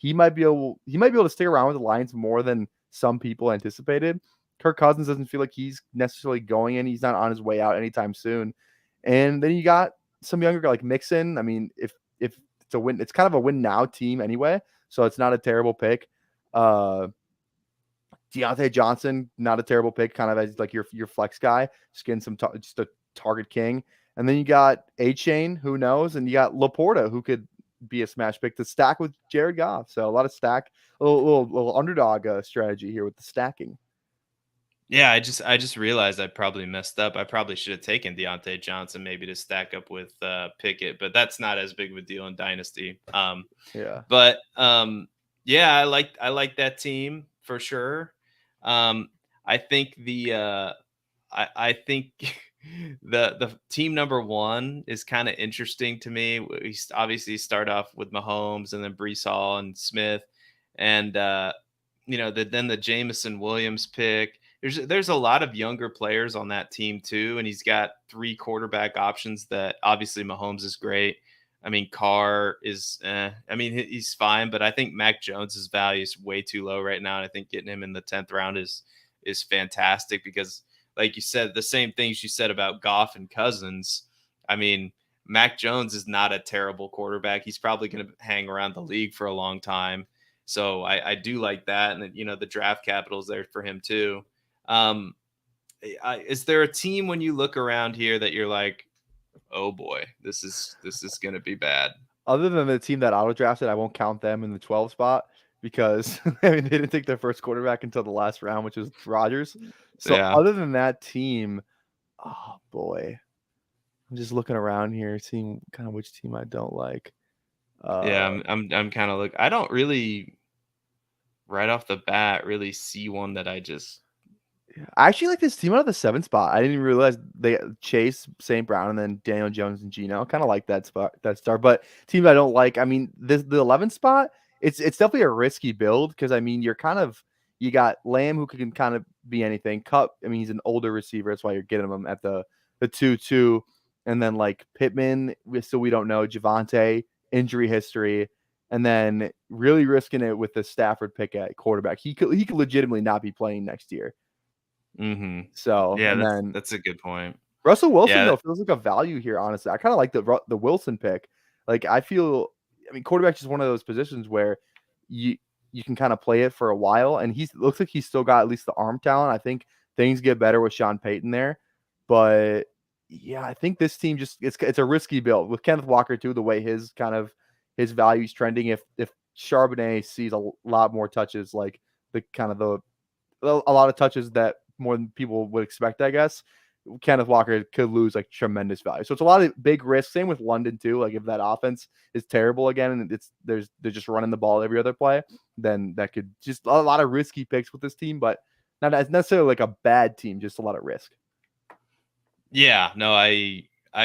he might be able to stick around with the Lions more than some people anticipated. Kirk Cousins doesn't feel like he's necessarily going in. He's not on his way out anytime soon. And then you got some younger guy like Mixon. I mean, if it's a win, it's kind of a win now team anyway, so it's not a terrible pick. Deontay Johnson, not a terrible pick, kind of as like your flex guy, just getting just a target king. And then you got A-Chain, who knows, and you got Laporta, who could be a smash pick to stack with Jared Goff. So a lot of a little underdog strategy here with the stacking. Yeah, I just realized I probably messed up. I probably should have taken Deontay Johnson maybe to stack up with Pickett, but that's not as big of a deal in Dynasty. But yeah, I like that team for sure. I think I think the team number 1 is kind of interesting to me. We obviously start off with Mahomes and then Breece Hall and Smith, and then the Jameson Williams pick. there's a lot of younger players on that team too, and he's got 3 quarterback options that obviously Mahomes is great. I mean, Carr is, I mean, he's fine, but I think Mac Jones's value is way too low right now. And I think getting him in the 10th round is fantastic because, like you said, the same things you said about Goff and Cousins. I mean, Mac Jones is not a terrible quarterback. He's probably going to hang around the league for a long time. So I do like that. And, the draft capital is there for him too. Um, is there a team when you look around here that you're like, oh boy, this is going to be bad? Other than the team that auto drafted, I won't count them in the 12 spot because I mean they didn't take their first quarterback until the last round, which was Rodgers. So Yeah. other than that team, oh boy, I'm just looking around here, seeing kind of which team I don't like. Yeah, I'm kind of I don't really right off the bat really see one that I just. I actually like this team out of the 7th spot. I didn't even realize they Chase, St. Brown, and then Daniel Jones and Geno. Kind of like that spot, that start. But team I don't like. I mean, the 11th spot. It's definitely a risky build because I mean you got Lamb who can kind of be anything. Cup. I mean he's an older receiver. That's why you're getting him at the 2-2, and then like Pittman. We don't know Javonte injury history. And then really risking it with the Stafford pick at quarterback. He could legitimately not be playing next year. Mm-hmm. So, Yeah, and then that's a good point. Russell Wilson, Yeah, though, feels like a value here, honestly. I kind of like the Wilson pick. Like, I mean, quarterback's just one of those positions where you can kind of play it for a while, and looks like he's still got at least the arm talent. I think things get better with Sean Payton there. But, yeah, I think this team it's a risky build. With Kenneth Walker, too, the way his value's trending, if Charbonnet sees a lot more touches, like a lot of touches that more than people would expect, I guess, Kenneth Walker could lose like tremendous value. So it's a lot of big risk. Same with London too. Like if that offense is terrible again and they're just running the ball every other play, then that could just a lot of risky picks with this team, but not as necessarily like a bad team, just a lot of risk. Yeah, no, I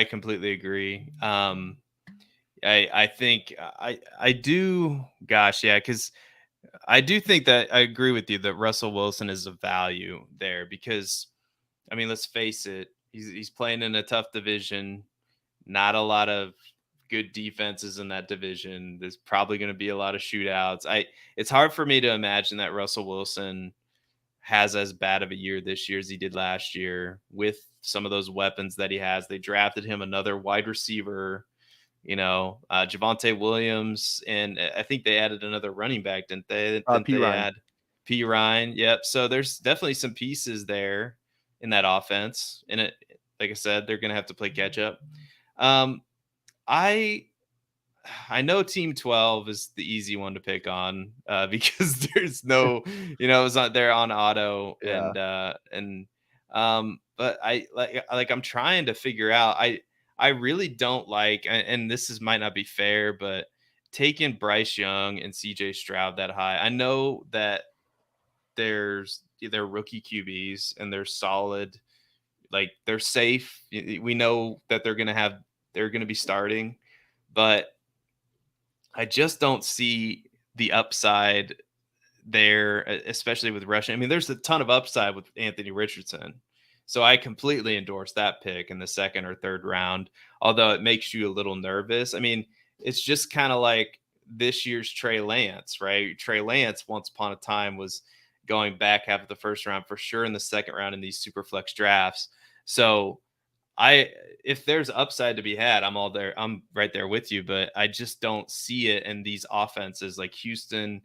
completely agree. I think I do. Gosh, yeah, because I do think that I agree with you that Russell Wilson is a value there because, I mean, let's face it, he's playing in a tough division. Not a lot of good defenses in that division. There's probably going to be a lot of shootouts. It's hard for me to imagine that Russell Wilson has as bad of a year this year as he did last year with some of those weapons that he has. They drafted him another wide receiver, Javonte Williams, and I think they added another running back, didn't they? Didn't P. they Ryan. add P. Ryan? Yep. So there's definitely some pieces there in that offense. And like I said, they're going to have to play catch up. I know Team 12 is the easy one to pick on because there's no, it's not there on auto Yeah. but I'm trying to figure out. I really don't like, and might not be fair, but taking Bryce Young and CJ Stroud that high. I know that they're rookie QBs and they're solid, like they're safe. We know that they're going to be starting, but I just don't see the upside there, especially with rushing. I mean, there's a ton of upside with Anthony Richardson. So I completely endorse that pick in the 2nd or 3rd round, although it makes you a little nervous. I mean, it's just kind of like this year's Trey Lance, right? Trey Lance, once upon a time, was going back half of the 1st round for sure in the 2nd round in these Superflex drafts. So if there's upside to be had, I'm all there. I'm right there with you, but I just don't see it in these offenses. Like Houston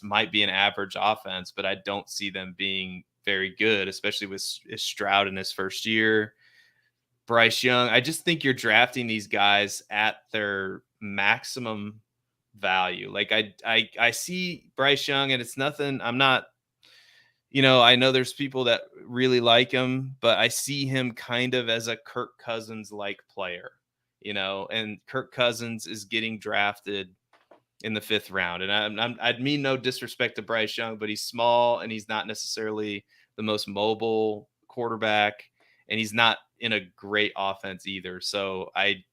might be an average offense, but I don't see them being very good, especially with Stroud in his first year. Bryce Young, I just think you're drafting these guys at their maximum value. Like I see Bryce Young, and it's nothing. I'm not. I know there's people that really like him, but I see him kind of as a Kirk Cousins like player, and Kirk Cousins is getting drafted in the 5th round. And I'd mean no disrespect to Bryce Young, but he's small and he's not necessarily the most mobile quarterback, and he's not in a great offense either. So I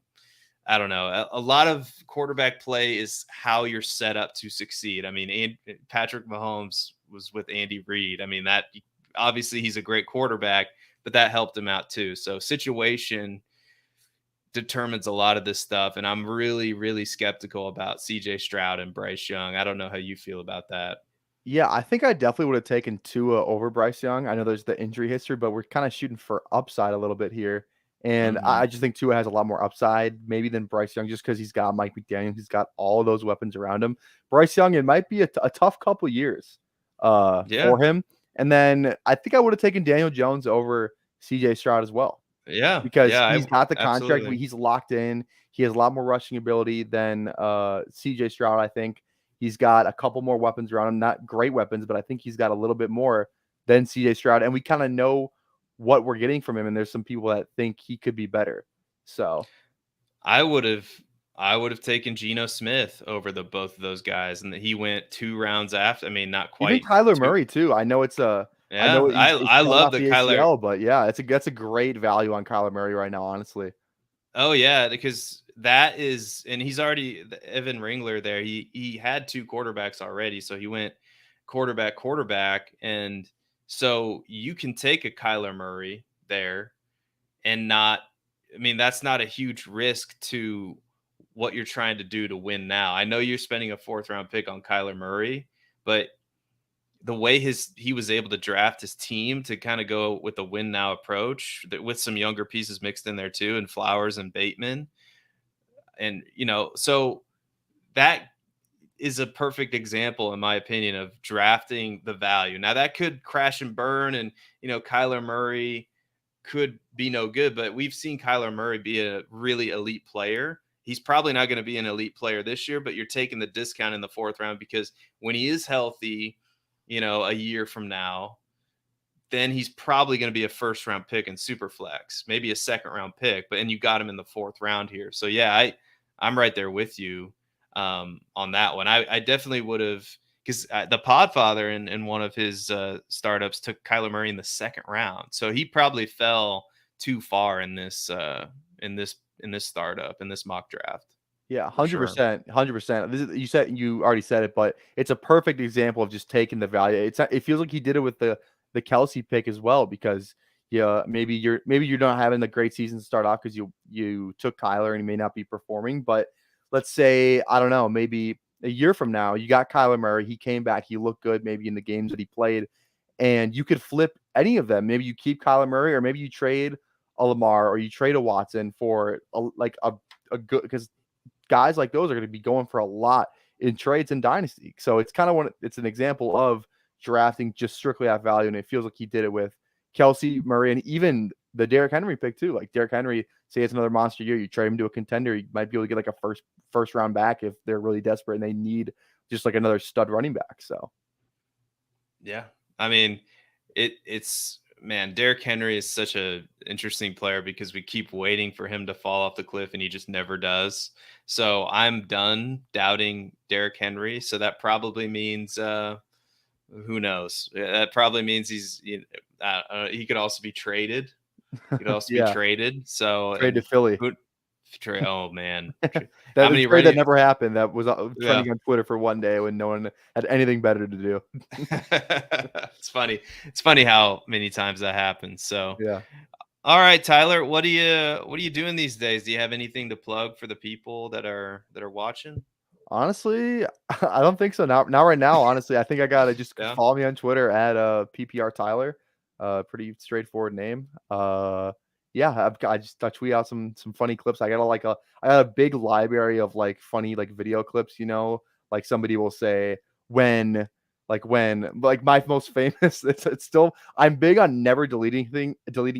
don't know. A lot of quarterback play is how you're set up to succeed. I mean, Patrick Mahomes was with Andy Reid. I mean, that obviously he's a great quarterback, but that helped him out too. So situation determines a lot of this stuff. And I'm really, really skeptical about CJ Stroud and Bryce Young. I don't know how you feel about that. Yeah, I think I definitely would have taken Tua over Bryce Young. I know there's the injury history, but we're kind of shooting for upside a little bit here. And I Mhm. just think Tua has a lot more upside maybe than Bryce Young just because he's got Mike McDaniel. He's got all those weapons around him. Bryce Young, it might be a tough couple years Yeah. for him. And then I think I would have taken Daniel Jones over CJ Stroud as well Yeah. because Yeah. he's got the contract. Absolutely. He's locked in. He has a lot more rushing ability than CJ Stroud, I think. He's got a couple more weapons around him. Not great weapons, but I think he's got a little bit more than CJ Stroud. And we kind of know what we're getting from him. And there's some people that think he could be better. So I would have I would have taken Geno Smith over the both of those guys, and that he went 2 rounds after. I mean, not even quite Kyler 2. Murray too. I know I Yeah, know he's I coming love off the the Kyler. ACL, but yeah, that's a great value on Kyler Murray right now, honestly. Oh yeah, because that is, and he's already Evan Ringler there. He had 2 quarterbacks already, so he went quarterback, and so you can take a Kyler Murray there and not. I mean, that's not a huge risk to what you're trying to do to win now. I know you're spending a 4th round pick on Kyler Murray, but the way he was able to draft his team to kind of go with a win now approach with some younger pieces mixed in there too, and Flowers and Bateman. And, so that is a perfect example, in my opinion, of drafting the value. Now that could crash and burn, and, Kyler Murray could be no good, but we've seen Kyler Murray be a really elite player. He's probably not going to be an elite player this year, but you're taking the discount in the 4th round because when he is healthy, a year from now, then he's probably going to be a 1st round pick in Superflex, maybe a 2nd round pick, and you got him in the 4th round here. So yeah, I'm right there with you on that one. I definitely would have, because the Podfather in one of his startups took Kyler Murray in the 2nd round, so he probably fell too far in this startup, in this mock draft, Yeah, for sure. 100%, 100%. You already said it, but it's a perfect example of just taking the value. It feels like he did it with the Kelsey pick as well because yeah, maybe you're not having the great season to start off because you took Kyler and he may not be performing, but let's say I don't know, maybe a year from now you got Kyler Murray, he came back, he looked good maybe in the games that he played, and you could flip any of them. Maybe you keep Kyler Murray, or maybe you trade a Lamar, or you trade a Watson for a good because guys like those are going to be going for a lot in trades and dynasty. So it's an example of drafting just strictly at value, and it feels like he did it with Kelsey, Murray, and even the Derrick Henry pick too. Like Derrick Henry, say it's another monster year, you trade him to a contender, you might be able to get like a first round back if they're really desperate and they need just like another stud running back. So Yeah. I mean, it's man, Derrick Henry is such a interesting player because we keep waiting for him to fall off the cliff and he just never does. So I'm done doubting Derrick Henry. So that probably means who knows? That probably means he could also be traded. He could also be yeah, traded. So, trade to and Philly. who Trey, oh man. How That a many trade that running never happened. That was Yeah. trending on Twitter for one day when no one had anything better to do. It's funny. It's funny how many times that happens. So, Yeah. all right, Tyler, what are you doing these days? Do you have anything to plug for the people that are watching? Honestly, I don't think so. Not right now, honestly. I think I gotta just Yeah. follow me on Twitter at PPR Tyler. Pretty straightforward name. Yeah, I tweet out some funny clips. I got a big library of like funny like video clips, like somebody will say when like my most famous it's still I'm big on never deleting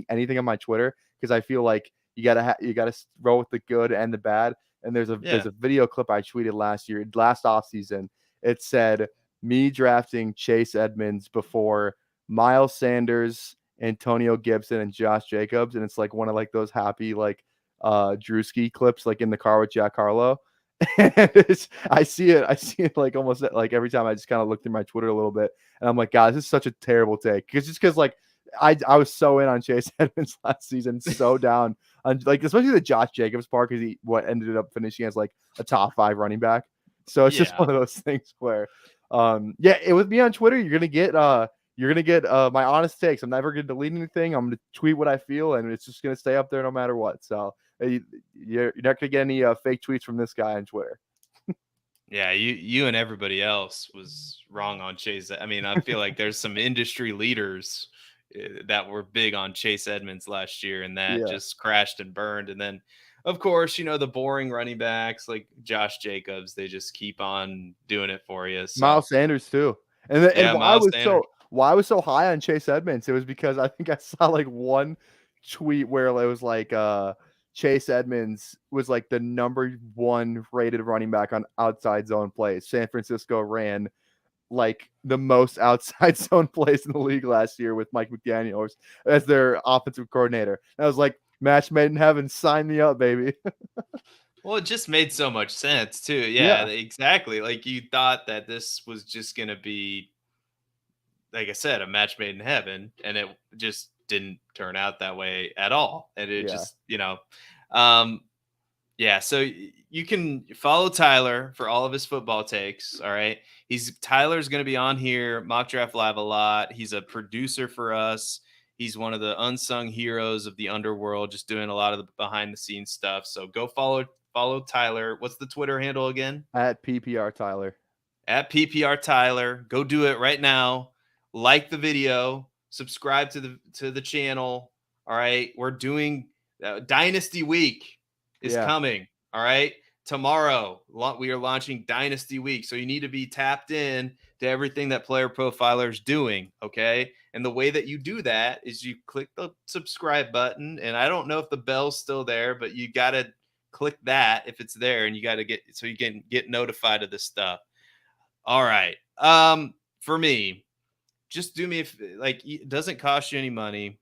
anything on my Twitter because I feel like you gotta roll with the good and the bad. And there's Yeah. a video clip I tweeted last offseason. It said me drafting Chase Edmonds before Miles Sanders, Antonio Gibson, and Josh Jacobs. And it's like one of like those happy like Drewski clips like in the car with Jack Harlow. And I see it like almost like every time I just kind of look through my Twitter a little bit and I'm like, God, this is such a terrible take. Because like I was so in on Chase Edmonds last season, so down on like especially the Josh Jacobs part because he what ended up finishing as like a top 5 running back. So it's just Yeah. one of those things where yeah, it with me on Twitter, you're gonna get you're gonna get my honest takes. I'm never gonna delete anything. I'm gonna tweet what I feel, and it's just gonna stay up there no matter what. So you're not gonna get any fake tweets from this guy on Twitter. Yeah, you and everybody else was wrong on Chase. I mean, I feel like there's some industry leaders that were big on Chase Edmonds last year, and that just crashed and burned. And then, of course, the boring running backs like Josh Jacobs, they just keep on doing it for you. So. Miles Sanders too. And Miles Sanders. Why I was so high on Chase Edmonds, it was because I think I saw like one tweet where it was like Chase Edmonds was like the number 1 rated running back on outside zone plays. San Francisco ran like the most outside zone plays in the league last year with Mike McDaniel as their offensive coordinator. And I was like, match made in heaven, sign me up, baby. Well, it just made so much sense too. Yeah, exactly. Like you thought that this was just going to be, like I said, a match made in heaven, and it just didn't turn out that way at all. And it just, so you can follow Tyler for all of his football takes. All right. Tyler's going to be on here, Mock Draft Live, a lot. He's a producer for us. He's one of the unsung heroes of the underworld, just doing a lot of the behind the scenes stuff. So go follow Tyler. What's the Twitter handle again? At PPR Tyler. At PPR Tyler. Go do it right now. Like the video, subscribe to the channel. All right. We're doing Dynasty Week is coming. All right. Tomorrow, we are launching Dynasty Week. So you need to be tapped in to everything that Player Profiler is doing. Okay. And the way that you do that is you click the subscribe button. And I don't know if the bell's still there, but you got to click that if it's there, and you got to so you can get notified of this stuff. All right. For me, just do me it doesn't cost you any money.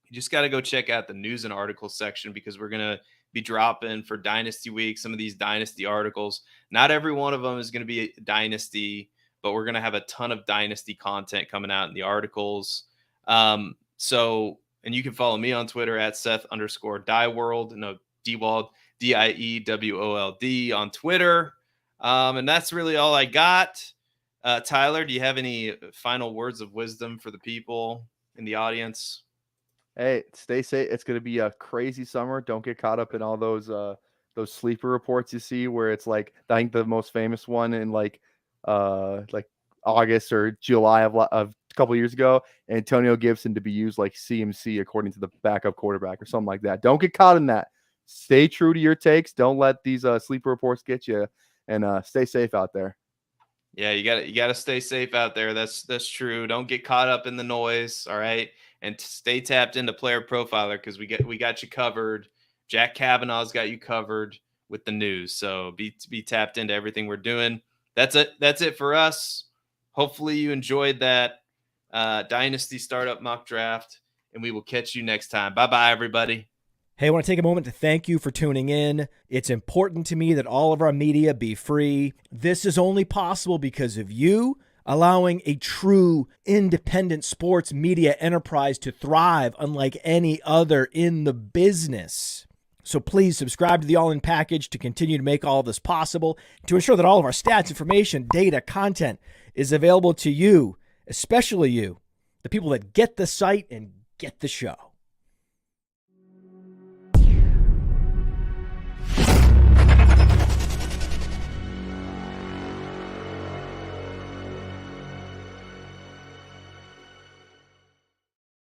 You just got to go check out the news and articles section, because we're going to be dropping for Dynasty Week some of these Dynasty articles. Not every one of them is going to be a Dynasty, but we're going to have a ton of Dynasty content coming out in the articles. And you can follow me on Twitter at Seth_Dieworld. No, Diewold, DIEWOLD on Twitter. And that's really all I got. Tyler, do you have any final words of wisdom for the people in the audience? Hey, stay safe. It's going to be a crazy summer. Don't get caught up in all those sleeper reports you see where it's like, I think the most famous one in like August or July of a couple of years ago, Antonio Gibson to be used like CMC according to the backup quarterback or something like that. Don't get caught in that. Stay true to your takes. Don't let these sleeper reports get you, and stay safe out there. Yeah, you got to stay safe out there. That's true. Don't get caught up in the noise. All right. And stay tapped into Player Profiler, because we got you covered. Jack Kavanaugh's got you covered with the news. So be tapped into everything we're doing. That's it for us. Hopefully you enjoyed that Dynasty Startup Mock Draft, and we will catch you next time. Bye-bye, everybody. Hey, I want to take a moment to thank you for tuning in. It's important to me that all of our media be free. This is only possible because of you, allowing a true independent sports media enterprise to thrive unlike any other in the business. So please subscribe to the All In Package to continue to make all of this possible, to ensure that all of our stats, information, data, content is available to you, especially you, the people that get the site and get the show.